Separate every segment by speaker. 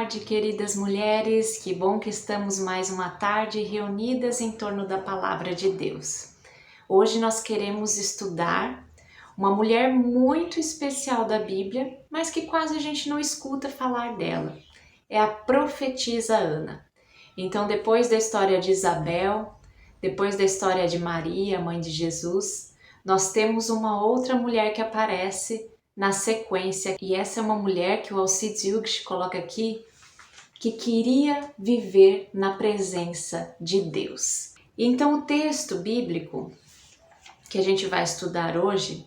Speaker 1: tarde, queridas mulheres. Que bom que estamos mais uma tarde reunidas em torno da Palavra de Deus. Hoje nós queremos estudar uma mulher muito especial da Bíblia, mas que quase a gente não escuta falar dela. É a profetisa Ana. Então, depois da história de Isabel, depois da história de Maria, mãe de Jesus, nós temos uma outra mulher que aparece na sequência, e essa é uma mulher que o Alcides Hugues coloca aqui, que queria viver na presença de Deus. Então o texto bíblico que a gente vai estudar hoje,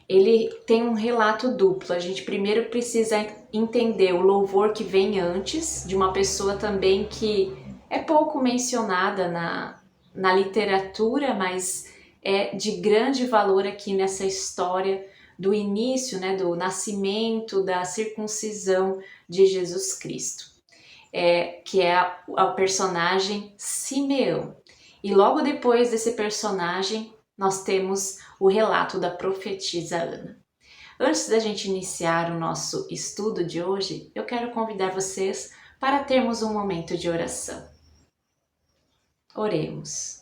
Speaker 1: ele tem um relato duplo. A gente primeiro precisa entender o louvor que vem antes, de uma pessoa também que é pouco mencionada na literatura, mas é de grande valor aqui nessa história do início, do nascimento, da circuncisão de Jesus Cristo, que é o personagem Simeão. E logo depois desse personagem, nós temos o relato da profetisa Ana. Antes da gente iniciar o nosso estudo de hoje, eu quero convidar vocês para termos um momento de oração. Oremos.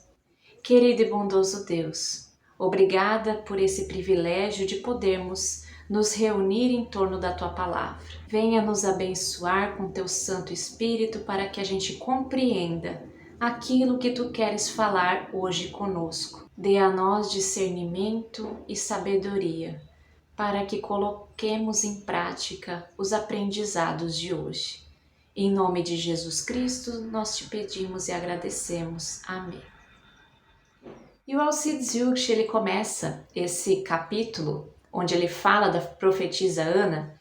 Speaker 1: Querido e bondoso Deus, obrigada por esse privilégio de podermos nos reunir em torno da Tua Palavra. Venha nos abençoar com Teu Santo Espírito para que a gente compreenda aquilo que Tu queres falar hoje conosco. Dê a nós discernimento e sabedoria para que coloquemos em prática os aprendizados de hoje. Em nome de Jesus Cristo, nós te pedimos e agradecemos. Amém. E o Alcides Hugues, ele começa esse capítulo, onde ele fala da profetisa Ana,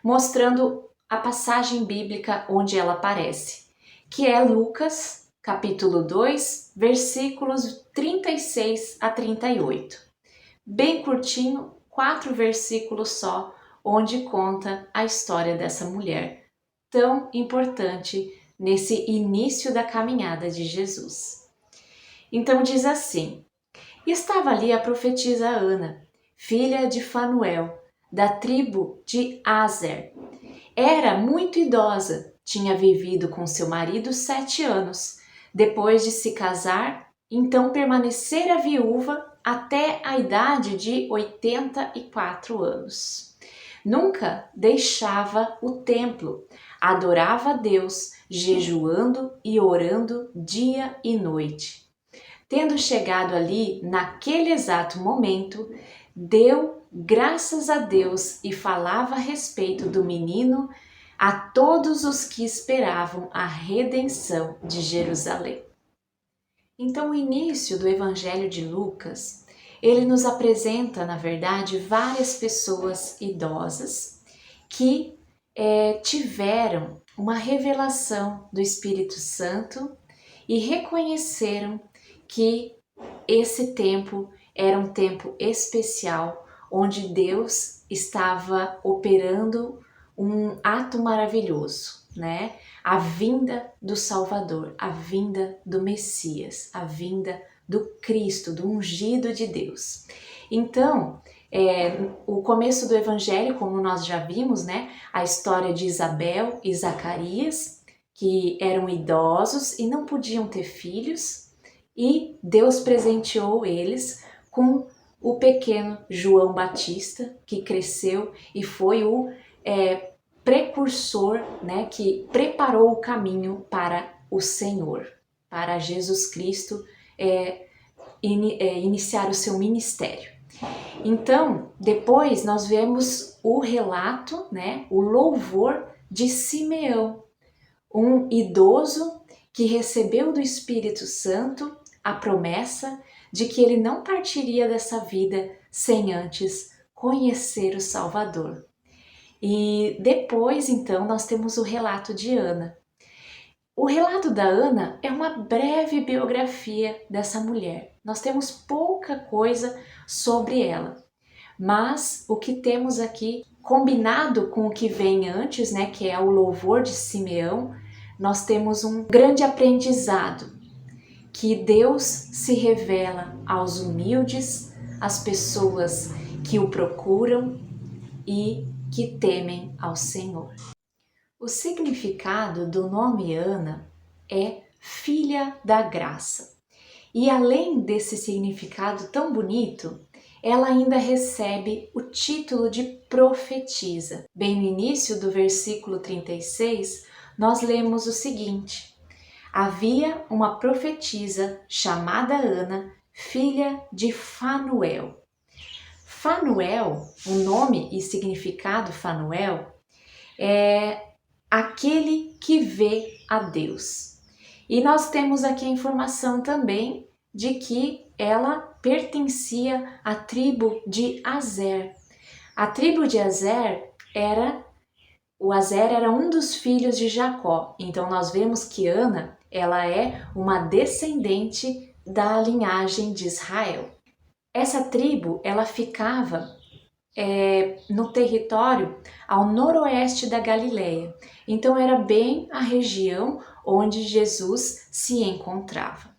Speaker 1: mostrando a passagem bíblica onde ela aparece, que é Lucas, capítulo 2, versículos 36 a 38. Bem curtinho, 4 versículos só, onde conta a história dessa mulher tão importante nesse início da caminhada de Jesus. Então diz assim: estava ali a profetisa Ana, filha de Fanuel, da tribo de Aser. Era muito idosa, tinha vivido com seu marido 7 anos. Depois de se casar, então permanecera viúva até a idade de 84 anos. Nunca deixava o templo, adorava a Deus, jejuando e orando dia e noite. Tendo chegado ali, naquele exato momento, deu graças a Deus e falava a respeito do menino a todos os que esperavam a redenção de Jerusalém. Então, o início do Evangelho de Lucas, ele nos apresenta, na verdade, várias pessoas idosas que tiveram uma revelação do Espírito Santo e reconheceram que esse tempo era um tempo especial, onde Deus estava operando um ato maravilhoso, A vinda do Salvador, a vinda do Messias, a vinda do Cristo, do ungido de Deus. Então, o começo do Evangelho, como nós já vimos, a história de Isabel e Zacarias, que eram idosos e não podiam ter filhos, e Deus presenteou eles com o pequeno João Batista, que cresceu e foi o precursor, que preparou o caminho para o Senhor, para Jesus Cristo iniciar o seu ministério. Então, depois nós vemos o relato, o louvor de Simeão, um idoso que recebeu do Espírito Santo a promessa de que ele não partiria dessa vida sem antes conhecer o Salvador. E depois, então, nós temos o relato de Ana. O relato da Ana é uma breve biografia dessa mulher. Nós temos pouca coisa sobre ela, mas o que temos aqui, combinado com o que vem antes, que é o louvor de Simeão, nós temos um grande aprendizado, que Deus se revela aos humildes, às pessoas que o procuram e que temem ao Senhor. O significado do nome Ana é filha da graça. E além desse significado tão bonito, ela ainda recebe o título de profetisa. Bem no início do versículo 36, nós lemos o seguinte: havia uma profetisa chamada Ana, filha de Fanuel. Fanuel, o nome e significado Fanuel, é aquele que vê a Deus. E nós temos aqui a informação também de que ela pertencia à tribo de Azer. A tribo de Azer o Azer era um dos filhos de Jacó. Então nós vemos que Ana, ela é uma descendente da linhagem de Israel. Essa tribo, ela ficava no território ao noroeste da Galileia. Então era bem a região onde Jesus se encontrava.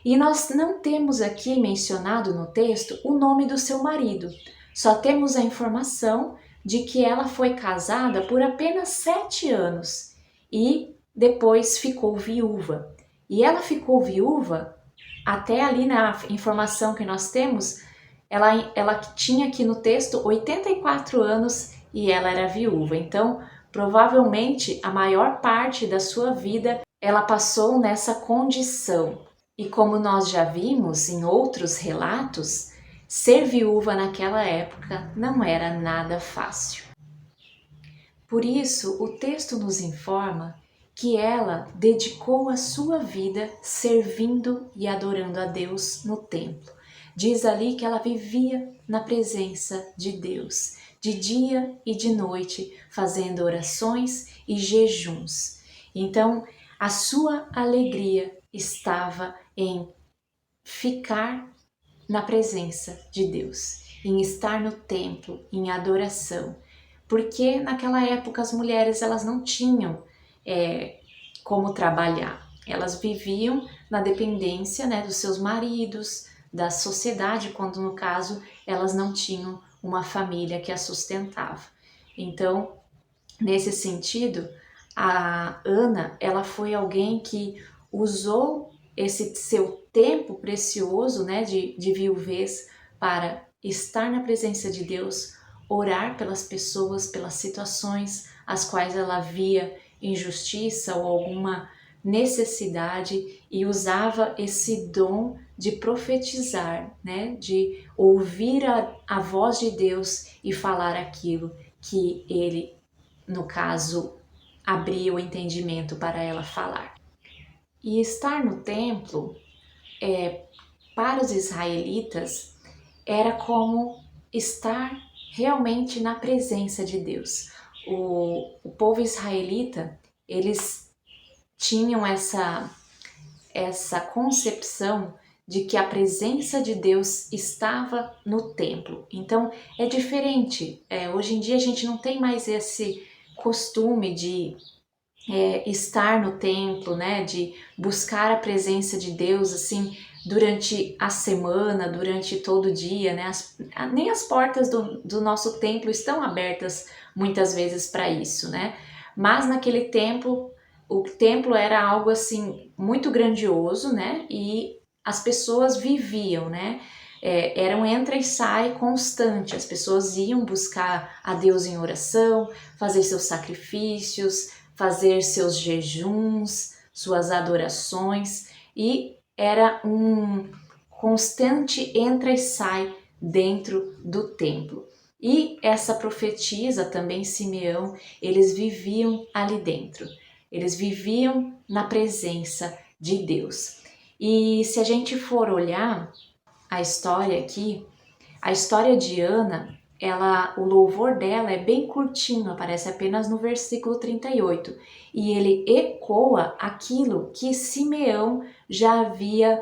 Speaker 1: E nós não temos aqui mencionado no texto o nome do seu marido. Só temos a informação de que ela foi casada por apenas 7 anos e depois ficou viúva. E ela ficou viúva até ali na informação que nós temos, ela tinha aqui no texto 84 anos e ela era viúva. Então, provavelmente a maior parte da sua vida ela passou nessa condição. E como nós já vimos em outros relatos, ser viúva naquela época não era nada fácil. Por isso, o texto nos informa que ela dedicou a sua vida servindo e adorando a Deus no templo. Diz ali que ela vivia na presença de Deus, de dia e de noite, fazendo orações e jejuns. Então, a sua alegria estava em ficar na presença de Deus, em estar no templo, em adoração. Porque naquela época as mulheres elas não tinham como trabalhar. Elas viviam na dependência, né, dos seus maridos, da sociedade, quando no caso elas não tinham uma família que as sustentava. Então, nesse sentido, a Ana, ela foi alguém que usou esse seu tempo precioso, né, de viuvez para estar na presença de Deus, orar pelas pessoas, pelas situações às quais ela via injustiça ou alguma necessidade e usava esse dom de profetizar, né, de ouvir a voz de Deus e falar aquilo que ele, no caso, abria o entendimento para ela falar. E estar no templo, para os israelitas, era como estar realmente na presença de Deus. O povo israelita, eles tinham essa concepção de que a presença de Deus estava no templo. Então é diferente. Hoje em dia a gente não tem mais esse costume de estar no templo, né? De buscar a presença de Deus assim durante a semana, durante todo o dia, né? Nem as portas do nosso templo estão abertas muitas vezes para isso, né? Mas naquele tempo, o templo era algo assim muito grandioso, né? E as pessoas viviam, né? Era um entra e sai constante. As pessoas iam buscar a Deus em oração, fazer seus sacrifícios, fazer seus jejuns, suas adorações, e era um constante entra e sai dentro do templo. E essa profetisa também, Simeão, eles viviam ali dentro. Eles viviam na presença de Deus. E se a gente for olhar a história aqui, a história de Ana, o louvor dela é bem curtinho, aparece apenas no versículo 38. E ele ecoa aquilo que Simeão já havia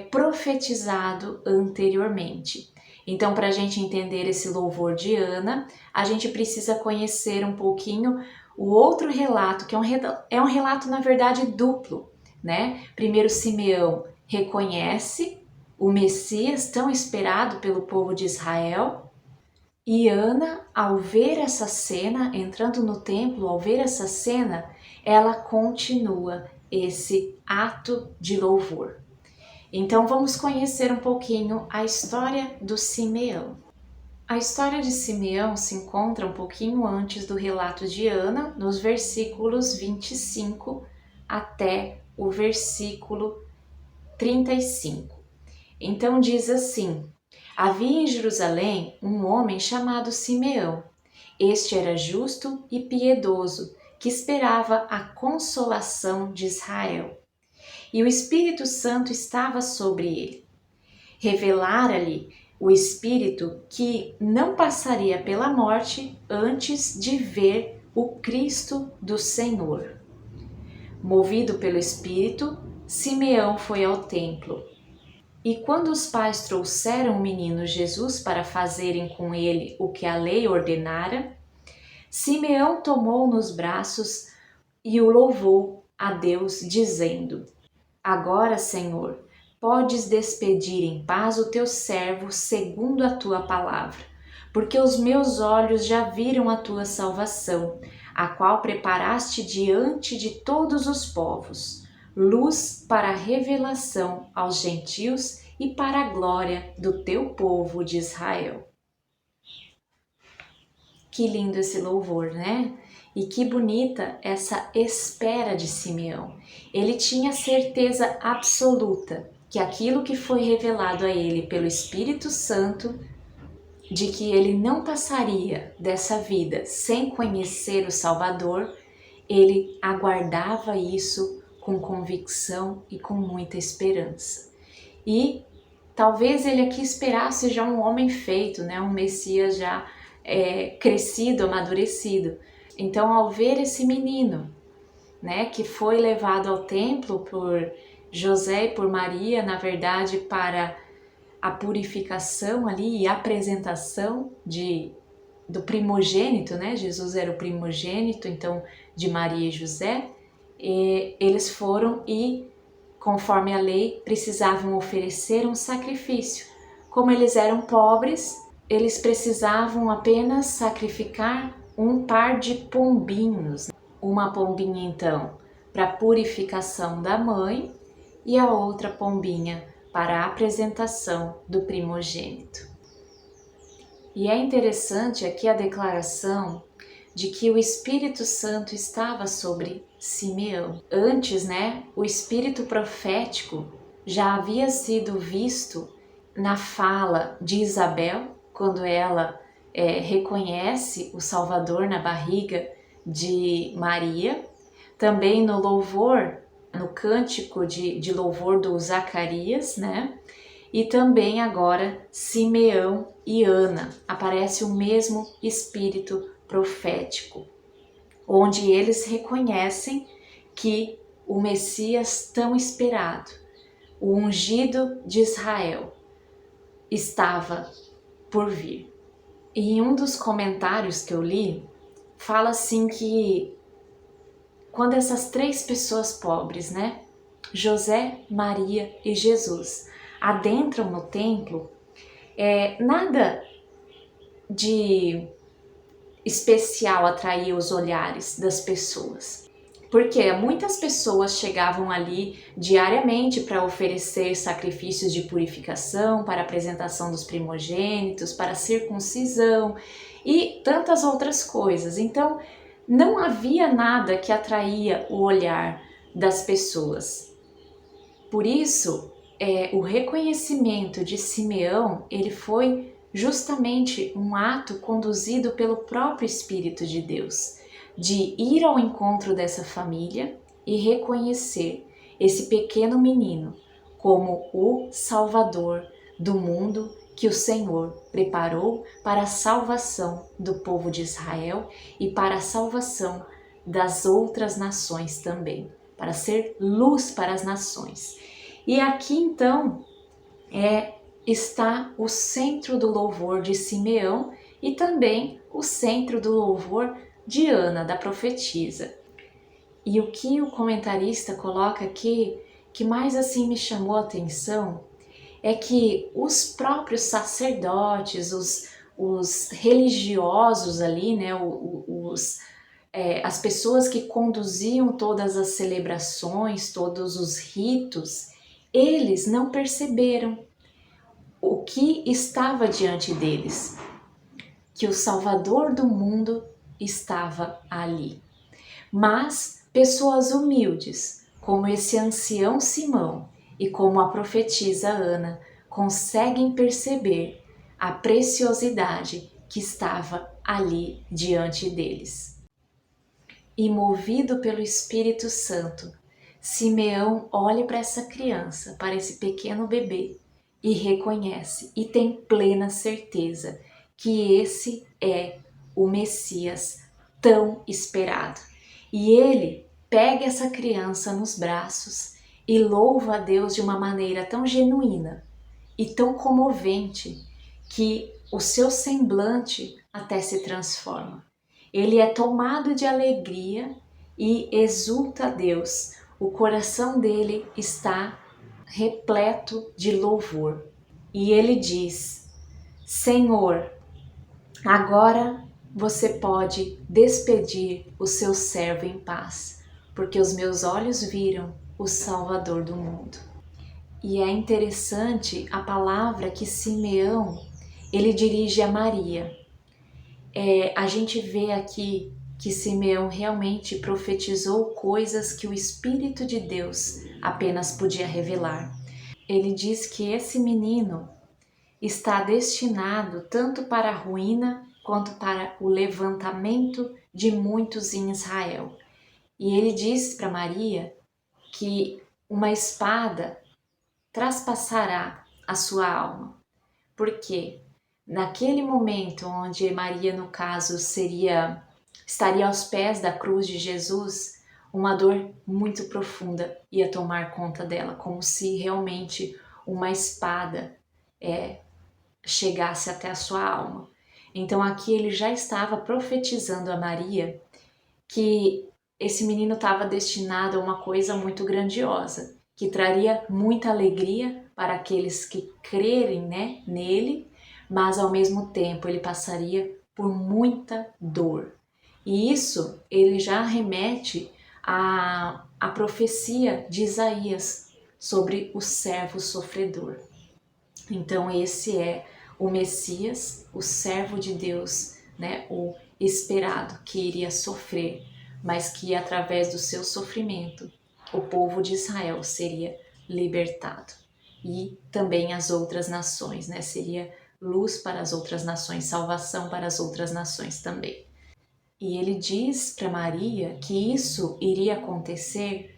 Speaker 1: profetizado anteriormente. Então, para a gente entender esse louvor de Ana, a gente precisa conhecer um pouquinho o outro relato, que é um relato, na verdade, duplo, né? Primeiro, Simeão reconhece o Messias tão esperado pelo povo de Israel, E Ana, ao ver essa cena, entrando no templo, ao ver essa cena, ela continua esse ato de louvor. Então vamos conhecer um pouquinho a história do Simeão. A história de Simeão se encontra um pouquinho antes do relato de Ana, nos versículos 25 até o versículo 35. Então diz assim: havia em Jerusalém um homem chamado Simeão. Este era justo e piedoso, que esperava a consolação de Israel. E o Espírito Santo estava sobre ele. Revelara-lhe o Espírito que não passaria pela morte antes de ver o Cristo do Senhor. Movido pelo Espírito, Simeão foi ao templo. E quando os pais trouxeram o menino Jesus para fazerem com ele o que a lei ordenara, Simeão tomou nos braços e o louvou a Deus, dizendo: agora, Senhor, podes despedir em paz o teu servo segundo a tua palavra, porque os meus olhos já viram a tua salvação, a qual preparaste diante de todos os povos, luz para a revelação aos gentios e para a glória do teu povo de Israel. Que lindo esse louvor, né? E que bonita essa espera de Simeão. Ele tinha certeza absoluta que aquilo que foi revelado a ele pelo Espírito Santo, de que ele não passaria dessa vida sem conhecer o Salvador, ele aguardava isso com convicção e com muita esperança. E talvez ele aqui esperasse já um homem feito, né? Um Messias já crescido, amadurecido. Então, ao ver esse menino, né, que foi levado ao templo por José e por Maria, na verdade, para a purificação ali e apresentação do primogênito, né? Jesus era o primogênito, então, de Maria e José. E eles foram e, conforme a lei, precisavam oferecer um sacrifício. Como eles eram pobres, eles precisavam apenas sacrificar um par de pombinhos. Uma pombinha, então, para a purificação da mãe e a outra pombinha para a apresentação do primogênito. E é interessante aqui a declaração de que o Espírito Santo estava sobre Simeão. Antes, né, o espírito profético já havia sido visto na fala de Isabel, quando ela reconhece o Salvador na barriga de Maria, também no louvor, no cântico de louvor do Zacarias, né? E também agora Simeão e Ana, aparece o mesmo espírito profético, onde eles reconhecem que o Messias tão esperado, o ungido de Israel, estava por vir. E em um dos comentários que eu li, fala assim que quando essas três pessoas pobres, né, José, Maria e Jesus, adentram no templo, nada de especial atraía os olhares das pessoas. Porque muitas pessoas chegavam ali diariamente para oferecer sacrifícios de purificação, para a apresentação dos primogênitos, para a circuncisão e tantas outras coisas. Então, não havia nada que atraía o olhar das pessoas. Por isso, o reconhecimento de Simeão, ele foi justamente um ato conduzido pelo próprio Espírito de Deus, de ir ao encontro dessa família e reconhecer esse pequeno menino como o Salvador do mundo que o Senhor preparou para a salvação do povo de Israel e para a salvação das outras nações também, para ser luz para as nações. E aqui então está o centro do louvor de Simeão e também o centro do louvor de Ana, da profetisa. E o que o comentarista coloca aqui, que mais assim me chamou a atenção, é que os próprios sacerdotes, os religiosos ali, né, as pessoas que conduziam todas as celebrações, todos os ritos, eles não perceberam o que estava diante deles, que o Salvador do mundo estava ali. Mas pessoas humildes, como esse ancião Simão e como a profetisa Ana, conseguem perceber a preciosidade que estava ali diante deles. E movido pelo Espírito Santo, Simeão olha para essa criança, para esse pequeno bebê, e reconhece e tem plena certeza que esse é o Messias tão esperado. E ele pega essa criança nos braços e louva a Deus de uma maneira tão genuína e tão comovente que o seu semblante até se transforma. Ele é tomado de alegria e exulta a Deus. O coração dele está repleto de louvor. E ele diz: Senhor, agora você pode despedir o seu servo em paz, porque os meus olhos viram o Salvador do mundo. E é interessante a palavra que Simeão ele dirige a Maria. A gente vê aqui que Simeão realmente profetizou coisas que o Espírito de Deus apenas podia revelar. Ele diz que esse menino está destinado tanto para a ruína quanto para o levantamento de muitos em Israel. E ele diz para Maria que uma espada traspassará a sua alma. Por quê? Naquele momento onde Maria, no caso, estaria aos pés da cruz de Jesus, uma dor muito profunda ia tomar conta dela, como se realmente uma espada chegasse até a sua alma. Então aqui ele já estava profetizando a Maria que esse menino estava destinado a uma coisa muito grandiosa, que traria muita alegria para aqueles que crerem, né, nele, mas ao mesmo tempo ele passaria por muita dor. E isso ele já remete à profecia de Isaías sobre o servo sofredor. Então esse é o Messias, o servo de Deus, né, o esperado, que iria sofrer, mas que através do seu sofrimento o povo de Israel seria libertado. E também as outras nações, né, seria luz para as outras nações, salvação para as outras nações também. E ele diz para Maria que isso iria acontecer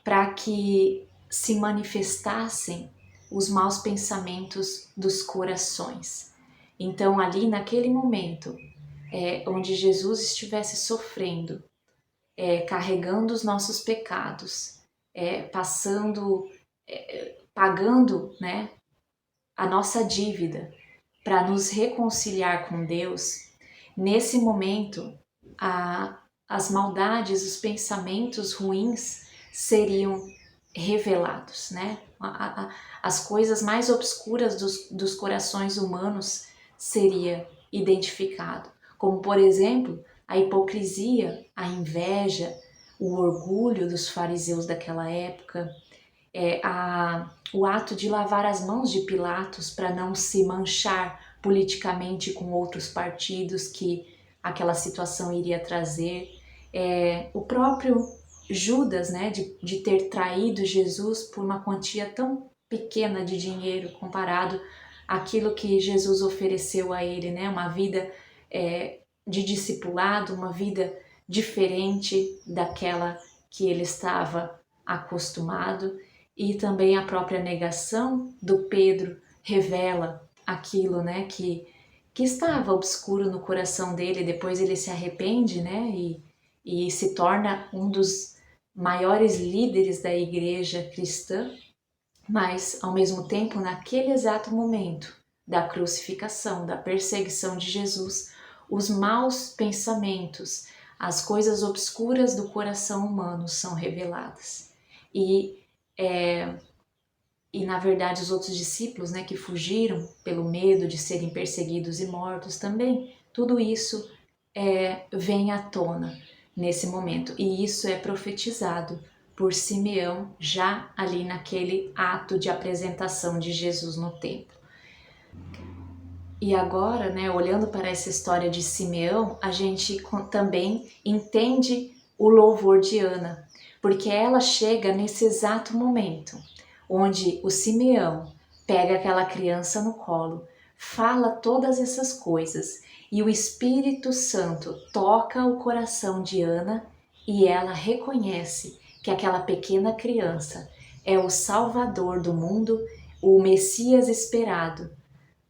Speaker 1: para que se manifestassem os maus pensamentos dos corações. Então, ali naquele momento, onde Jesus estivesse sofrendo, carregando os nossos pecados, pagando, né, a nossa dívida para nos reconciliar com Deus, nesse momento, as maldades, os pensamentos ruins seriam revelados, né? As coisas mais obscuras dos corações humanos seria identificado, como por exemplo a hipocrisia, a inveja, o orgulho dos fariseus daquela época, o ato de lavar as mãos de Pilatos para não se manchar politicamente com outros partidos que aquela situação iria trazer, o próprio Judas, né, de ter traído Jesus por uma quantia tão pequena de dinheiro comparado àquilo que Jesus ofereceu a ele, né, uma vida de discipulado, uma vida diferente daquela que ele estava acostumado. E também a própria negação do Pedro revela aquilo, né, que estava obscuro no coração dele. Depois ele se arrepende, né, e se torna um dos maiores líderes da igreja cristã, mas ao mesmo tempo, naquele exato momento da crucificação, da perseguição de Jesus, os maus pensamentos, as coisas obscuras do coração humano são reveladas. E e na verdade os outros discípulos, né, que fugiram pelo medo de serem perseguidos e mortos também, tudo isso vem à tona nesse momento, e isso é profetizado por Simeão já ali naquele ato de apresentação de Jesus no templo. E agora, né, olhando para essa história de Simeão, a gente também entende o louvor de Ana, porque ela chega nesse exato momento, onde o Simeão pega aquela criança no colo, fala todas essas coisas, e o Espírito Santo toca o coração de Ana e ela reconhece que aquela pequena criança é o Salvador do mundo, o Messias esperado,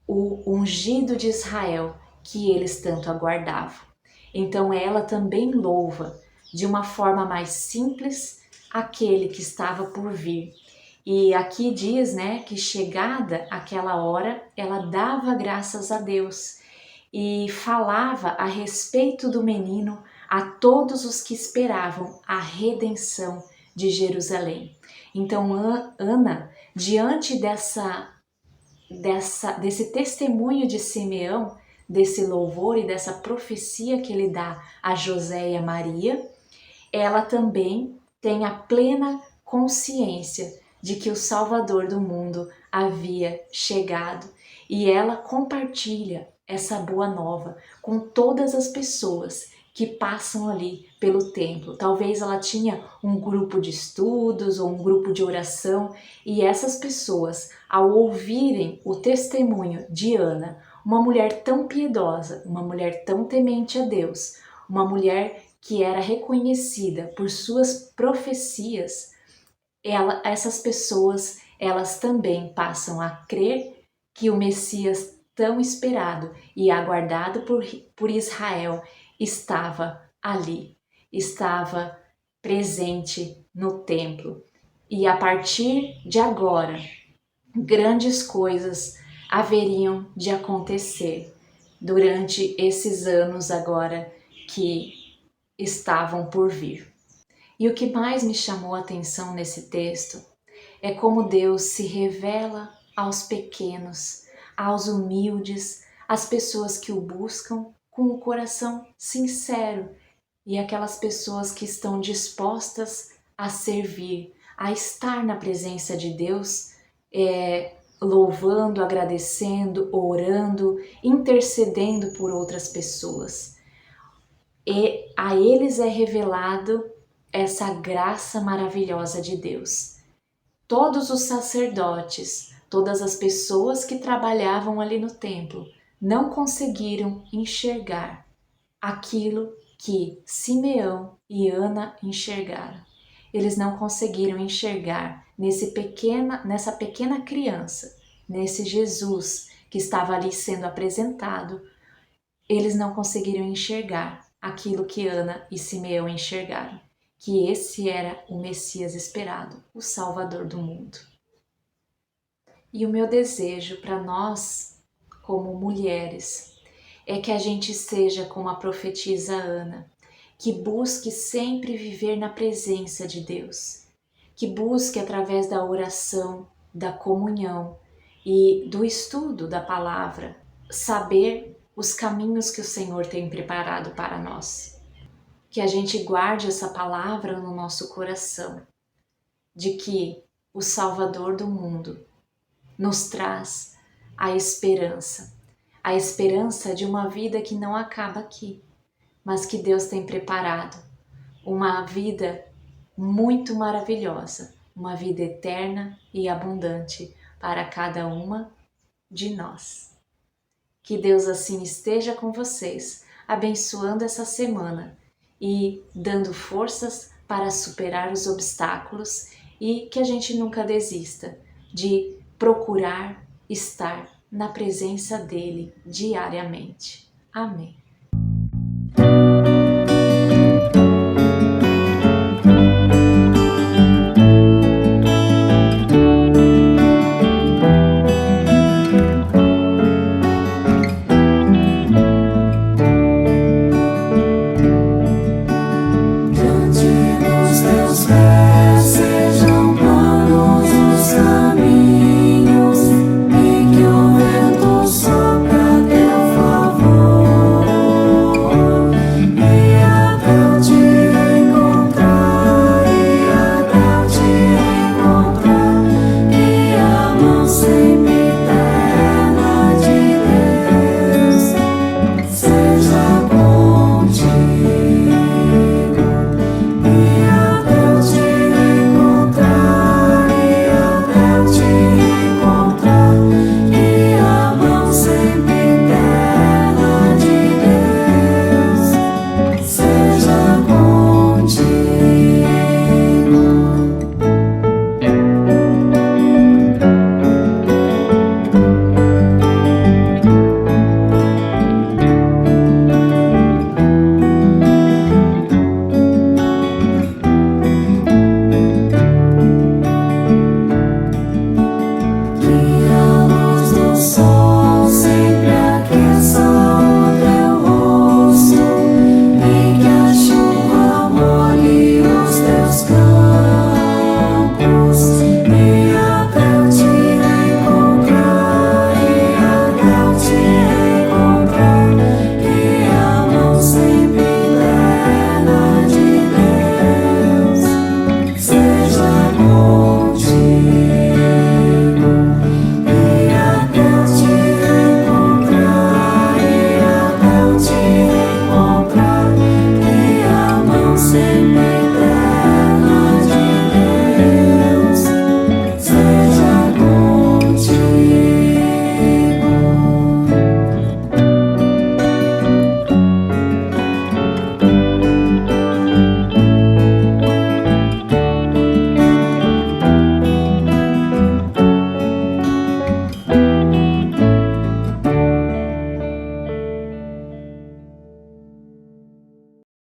Speaker 1: o ungido de Israel que eles tanto aguardavam. Então ela também louva de uma forma mais simples aquele que estava por vir. E aqui diz, né, que chegada aquela hora, ela dava graças a Deus e falava a respeito do menino a todos os que esperavam a redenção de Jerusalém. Então Ana, diante desse testemunho de Simeão, desse louvor e dessa profecia que ele dá a José e a Maria, ela também tem a plena consciência de que o Salvador do mundo havia chegado e ela compartilha essa boa nova com todas as pessoas que passam ali pelo templo. Talvez ela tinha um grupo de estudos ou um grupo de oração e essas pessoas, ao ouvirem o testemunho de Ana, uma mulher tão piedosa, uma mulher tão temente a Deus, uma mulher que era reconhecida por suas profecias, essas pessoas, elas também passam a crer que o Messias tão esperado e aguardado por Israel estava ali, estava presente no templo. E a partir de agora, grandes coisas haveriam de acontecer durante esses anos agora que estavam por vir. E o que mais me chamou a atenção nesse texto é como Deus se revela aos pequenos, aos humildes, às pessoas que o buscam com o coração sincero e aquelas pessoas que estão dispostas a servir, a estar na presença de Deus, louvando, agradecendo, orando, intercedendo por outras pessoas. E a eles é revelado essa graça maravilhosa de Deus. Todos os sacerdotes, todas as pessoas que trabalhavam ali no templo, não conseguiram enxergar aquilo que Simeão e Ana enxergaram. Eles não conseguiram enxergar nessa pequena criança, nesse Jesus que estava ali sendo apresentado. Eles não conseguiram enxergar aquilo que Ana e Simeão enxergaram, que esse era o Messias esperado, o Salvador do mundo. E o meu desejo para nós, como mulheres, é que a gente seja como a profetisa Ana, que busque sempre viver na presença de Deus, que busque através da oração, da comunhão e do estudo da palavra, saber os caminhos que o Senhor tem preparado para nós. Que a gente guarde essa palavra no nosso coração, de que o Salvador do mundo nos traz a esperança de uma vida que não acaba aqui, mas que Deus tem preparado, uma vida muito maravilhosa, uma vida eterna e abundante para cada uma de nós. Que Deus assim esteja com vocês, abençoando essa semana e dando forças para superar os obstáculos e que a gente nunca desista de procurar estar na presença dele diariamente. Amém.